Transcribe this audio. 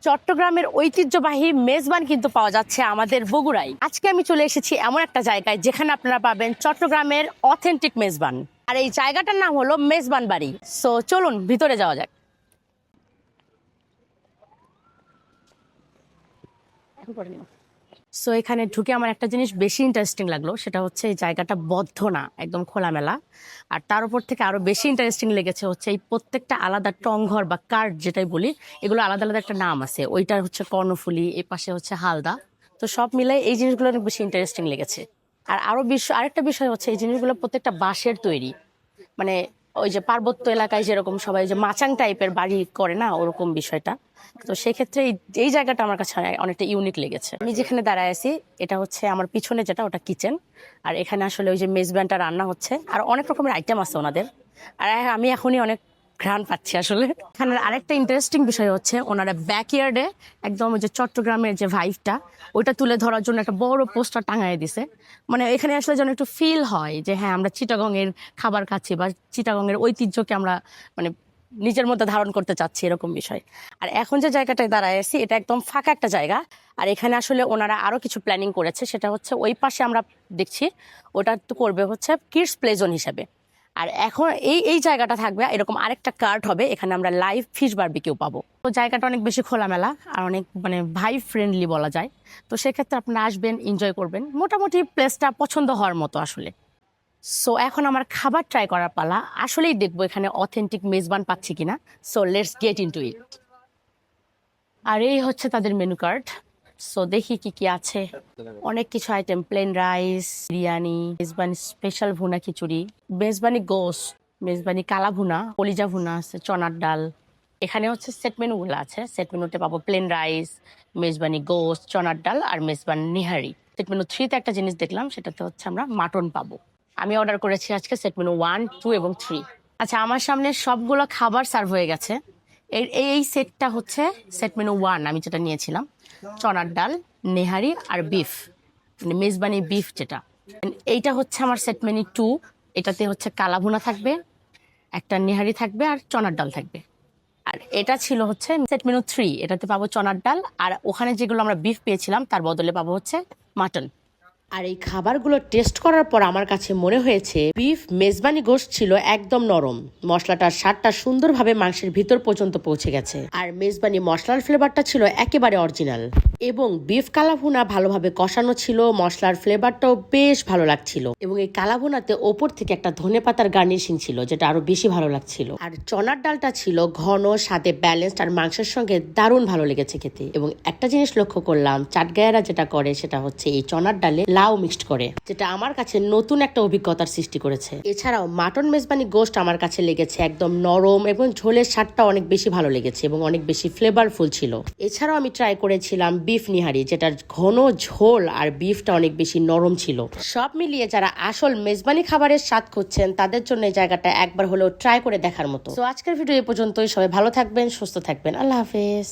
চট্টগ্রামের ঐতিহ্যবাহী মেজবান কিন্তু পাওয়া যাচ্ছে আমাদের বগুড়ায়। আজকে আমি চলে এসেছি এমন একটা জায়গায় যেখানে আপনারা পাবেন চট্টগ্রামের অথেন্টিক মেজবান। আর এই জায়গাটার নাম হলো মেজবান বাড়ি। সো চলুন ভিতরে যাওয়া যাক। সো এখানে ঢুকে আমার একটা জিনিস বেশি ইন্টারেস্টিং লাগলো, সেটা হচ্ছে এই জায়গাটা বদ্ধ না, একদম খোলামেলা। আর তার উপর থেকে আরো বেশি ইন্টারেস্টিং লেগেছে হচ্ছে এই প্রত্যেকটা আলাদা টংঘর বা কার্ড যেটাই বলি, এগুলো আলাদা আলাদা একটা নাম আছে। ওইটার হচ্ছে কর্ণফুলী, এই পাশে হচ্ছে হালদা। তো সব মিলাই এই জিনিসগুলো অনেক বেশি ইন্টারেস্টিং লেগেছে। আর আরেকটা বিষয় হচ্ছে এই জিনিসগুলো প্রত্যেকটা বাঁশের তৈরি। মানে ওই যে পার্বত্য এলাকায় যেরকম সবাই যে মাচাং টাইপের বাড়ি করে না, ওরকম বিষয়টা। তো সেক্ষেত্রে এই জায়গাটা আমার কাছে অনেকটা ইউনিক লেগেছে। আমি যেখানে দাঁড়ায় আছি এটা হচ্ছে আমার পিছনে যেটা, ওটা কিচেন। আর এখানে আসলে ওই যে মেজবানটা রান্না হচ্ছে, আর অনেক রকমের আইটেম আছে ওনাদের। আর আমি এখনই অনেক ঘ্রাণ পাচ্ছি আসলে। এখানে আরেকটা ইন্টারেস্টিং বিষয় হচ্ছে ওনারা ব্যাকইয়ার্ডে একদম ওই যে চট্টগ্রামের যে ভাইবটা, ওইটা তুলে ধরার জন্য একটা বড় পোস্টার টাঙায় দিছে। মানে এখানে আসলে যেন একটু ফিল হয় যে হ্যাঁ, আমরা চিটাগংয়ের খাবার খাচ্ছি বা চিটাগংয়ের ঐতিহ্যকে আমরা মানে নিজের মধ্যে ধারণ করতে চাচ্ছি, এরকম বিষয়। আর এখন যে জায়গাটায় দাঁড়ায় আছি এটা একদম ফাঁকা একটা জায়গা। আর এখানে আসলে ওনারা আরো কিছু প্ল্যানিং করেছে, সেটা হচ্ছে ওই পাশে আমরা দেখছি ওটা তো করবে হচ্ছে কিডস প্লে জোন হিসেবে। আর এখন এই জায়গাটা থাকবে এরকম আরেকটা কার্ট হবে, এখানে আমরা লাইভ ফিশ বারবিকিউ পাবো। তো জায়গাটা অনেক বেশি খোলামেলা আর অনেক মানে ভাই ফ্রেন্ডলি বলা যায়। তো সেক্ষেত্রে আপনারা আসবেন, এনজয় করবেন, মোটামুটি প্লেসটা পছন্দ হওয়ার মতো আসলে। সো এখন আমার খাবার ট্রাই করার পালা। আসলেই দেখবো এখানে অথেন্টিক মেজবান পাচ্ছি কিনা। So let's get into it. আর এই হচ্ছে তাদের মেনু কার্ড। সো দেখি কি কি আছে। অনেক কিছু item, plain rice, biryani, Mezbani special ভুনা খিচুড়ি, মেজবানি গোস্ট, মেজবানি কালা ভুনা, কলিজা ভুনা আছে, চনার ডাল। এখানে হচ্ছে সেট মেনুগুলো আছে। সেট মেনুতে পাবো প্লেন রাইস, মেজবানি গোস্ট, চনার ডাল আর মেজবান নিহারি। সেট মেনু 3-তে একটা জিনিস দেখলাম, সেটাতে হচ্ছে আমরা মাটন পাবো। আমি অর্ডার করেছি আজকে সেট মেনু 1, 2 এবং 3। আচ্ছা, আমার সামনে সবগুলো খাবার সার্ভ হয়ে গেছে। এই সেটটা হচ্ছে সেট মেনু 1, আমি যেটা নিয়েছিলাম। চনার ডাল, নেহারি আর বিফ, মানে মেজবানি বিফ যেটা। এইটা হচ্ছে আমার সেট মেনু 2। এটাতে হচ্ছে কালা ভুনা থাকবে, একটা নেহারি থাকবে আর চনার ডাল থাকবে। আর এটা ছিল হচ্ছে সেট মেনু 3, এটাতে পাবো চনার ডাল, আর ওখানে যেগুলো আমরা বিফ পেয়েছিলাম তার বদলে পাবো হচ্ছে মাটন। আর এই খাবারগুলো টেস্ট করার পর আমার কাছে মনে হয়েছে বিফ মেজবানি গোশত ছিল একদম নরম, মশলাটার স্বাদটা সুন্দরভাবে মাংসের ভিতর পর্যন্ত পৌঁছে গেছে। আর মেজবানি মশলার ফ্লেভারটা ছিল একেবারে অরিজিনাল। এবং বিফ কালাভুনা ভালোভাবে কষানো ছিল, মশলার ফ্লেভারটাও বেশ ভালো লাগছিল। এবং এই কালাভুনাতে ওপর থেকে একটা ধনেপাতার গার্নিশিং ছিল, যেটা আরো বেশি ভালো লাগছিল। আর চনার ডালটা ছিল ঘন, স্বাদে ব্যালেন্সড, আর মাংসের সঙ্গে দারুণ ভালো লেগেছে খেতে। এবং একটা জিনিস লক্ষ্য করলাম, চাটগায়েরা যেটা করে সেটা হচ্ছে এই চনার ডালে লাউ মিক্সড করে, যেটা আমার কাছে নতুন একটা অভিজ্ঞতার সৃষ্টি করেছে। এছাড়াও মাটন মেজবানি গোশত আমার কাছে লেগেছে একদম নরম, এবং ঝোলের স্বাদটা অনেক বেশি ভালো লেগেছে এবং অনেক বেশি ফ্লেভারফুল ছিল। এছাড়াও আমি ট্রাই করেছিলাম বিফ নিহারি, যেটার ঘন ঝোল আর বিফটা অনেক বেশি নরম ছিল। সব মিলিয়ে যারা আসল মেজবানি খাবারের স্বাদ খুঁজছেন তাদের জন্য এই জায়গাটা একবার হলেও ট্রাই করে দেখার মতো। তো আজকের ভিডিও এ পর্যন্তই। সবাই ভালো থাকবেন, সুস্থ থাকবেন। আল্লাহ হাফেজ।